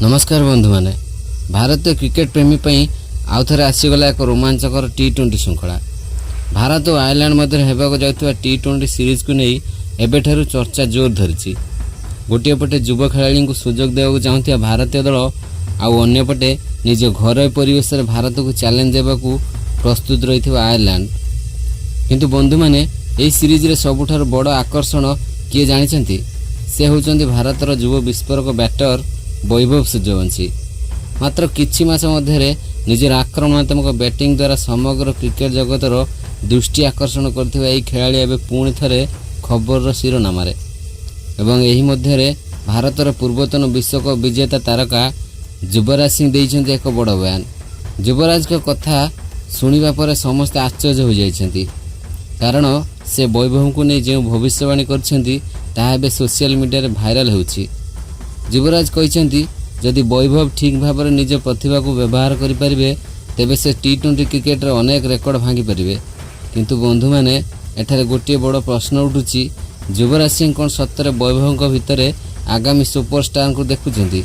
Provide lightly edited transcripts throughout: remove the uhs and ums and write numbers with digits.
नमस्कार बंधु माने भारतीय क्रिकेट प्रेमी आउ थे आसीगला एक रोमांचकर टी20 श्रृंखला भारत और आयरलैंड मध्य होगा जाउथबा टी20 सीरीज को नहीं एबेठारु चर्चा जोर धरी। गोटे पटे युवा खेलाड़ी को सुजोग देवा चाहूथिया भारतीय दल आउ अन्यपटे निज घर परिवेश भारत को चैलेंज देवाकू प्रस्तुत रही आयरलैंड। किंतु बंधु माने यही सीरीज रे सबुठार बड़ आकर्षण किए जानिछंती से होचंती भारतर युवा विस्फोरक बैटर वैभव सूर्यवंशी। मात्र किछि मास मध्यरे निजर आक्रमणात्मक बैटिंग द्वारा समग्र क्रिकेट जगतर दृष्टि आकर्षण करथिबा एही खेलाड़ी एबे पुणी थरे खबरर शिरोनामारे एवं एही मध्यरे भारतर पूर्वतन विश्वकप विजेता तारका युवराज सिंह देइछन्ती एक बड़ बयान। युवराज का कथा सुनिबा परे समस्त आश्चर्य हो जाइछन्ती, कारण से वैभव को नहीं जो भविष्यवाणी करछन्ती ताहा एबे सोशल मीडिया रे भाइराल होउछि। युवराज कहते जदि वैभव ठीक भाव में निज प्रतिभा को व्यवहार करें तेबे से टी20 क्रिकेट रे अनेक रेकर्ड भांगी पारे। किंतु बंधु मैंने एठारे गोटे बड़ प्रश्न उठुची, युवराज सिंह कौन सत्य वैभव भितर आगामी सुपरस्टार को देखुंट?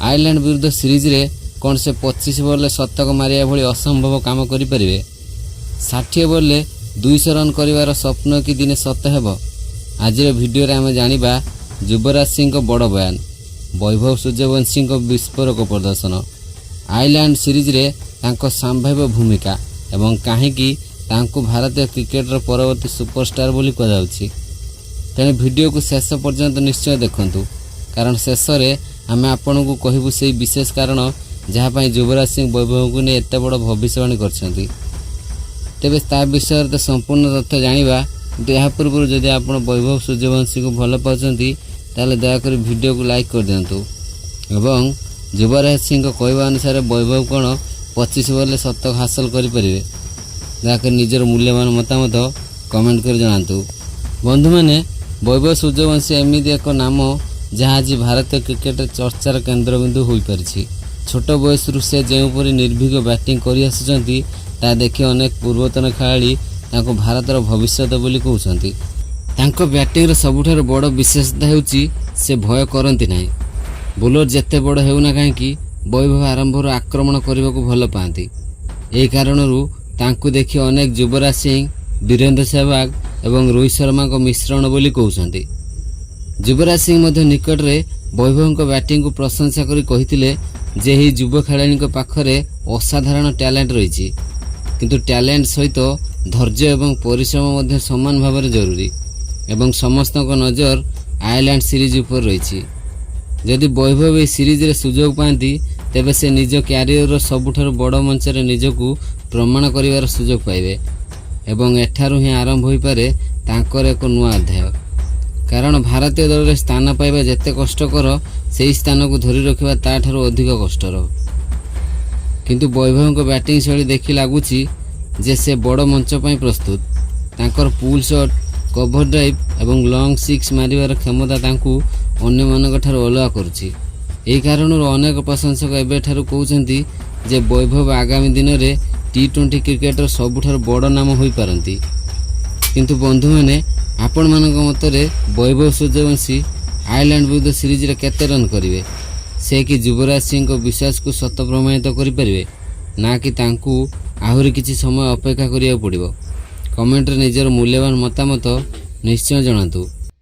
आयरलैंड विरुद्ध सीरीज रे कौन से 25 बॉल शतक मारिया भली असंभव काम करें? 60 बॉल 200 रन करिवार स्वप्न कि दिने सत्य हेब? आज वीडियो रे आम जानिबा युवराज सिंह बड़ बयान, वैभव सूर्यवंशी विस्फोरक प्रदर्शन, आयरलैंड सीरीज रे तांको संभाव्य भूमिका एवं कहीं भारतीय क्रिकेटर परवर्ती सुपरस्टार बोली कहुछि। तेणु वीडियो को शेष पर्यंत निश्चय देखंतु, कारण शेष में आम आपन को कहबू से विशेष कारण जहाँपाई युवराज सिंह वैभव को नहीं एत बड़ भविष्यवाणी करछन्ती। तेबे ता विषय तो संपूर्ण तथ्य जानिबा, किंतु यह पूर्व जदि आप वैभव सूर्यवंशी को भल पाते ताले दयाक वीडियो को लाइक कर दिंतु एवं युवराज सिंह कहवा अनुसार वैभव कौन 25 बॉल शतक हासिल करें दयाक निजर मूल्यवान मतामत कमेंट कर जनातु। बंधु मैंने वैभव सूर्यवंशी एमती एक नाम जहाँ आज भारतीय क्रिकेट चर्चार केन्द्रबिंदु हो पारि। छोट बयस से जोपरी निर्भीक बैटिंग कर देखि अनेक पूर्वतन खेलाड़ी भारतर भविष्य बोली कहते। तांको बैटिंग रे सबुठार बड़ विशेषता होउची से भय करती ना। बोलर जेते बड़ हेउना कहीं वैभव आरंभर आक्रमण करने को भल पाती। यही कारणरू तांको देखि अनेक युवराज सिंह, वीरेंद्र सहवाग एवं रोहित शर्मा को मिश्रण बोली कहते। युवराज सिंह निकट रे वैभव को बैटिंग को प्रशंसा करी कहिथिले जे ही युवा खेलाड़ी पाखरे असाधारण टैलेंट रही, किंतु टैलेंट सहित धैर्य एवं परिश्रम समान भाव में जरूरी एवं समस्त नजर आयरलैंड सीरीज उपर रही। जदि वैभव ए सीरीज रे सुजोग पाती तेबे से निज क्यारियर सबुठार बड़ मंच रे निजकू प्रमाण करिवार सुजोग पाइबे एवं एठारू ही आरंभ होई पारे तांकर एक नुआ अध्याय। कारण भारतीय दल रे स्थान पाइबा जेते कष्टकर से स्थान को धरी रखिबा ताठारू अधिक कष्टर। किंतु वैभव को बैटिंग शैली देखि लागुची जे से बड़ मंच पई प्रस्तुत। तांकर पुल शॉट, कवर ड्राइव एवं लॉन्ग सिक्स मारिबार क्षमता तांकू अन्य मानक ठारू अलग करुछि। एही कारणरू अनेक प्रशंसक एबेठारू कहउछन्ती जे वैभव आगामी दिन में टी20 क्रिकेटर सबुठार बड़ नाम होई पारंती। किंतु बंधु माने आपण मानक मतरे वैभव सूर्यवंशी आयरलैंड विरुद्ध सीरीज रे केते रन करिवे? से कि युवराज सिंह को विश्वास को सत प्रमाणित करें ना कि तांकू आहुरी किछि समय अपेक्षा करिया पड़िबो? कमेंट रे निजर मूल्यवान मतामत निश्चय जणातु।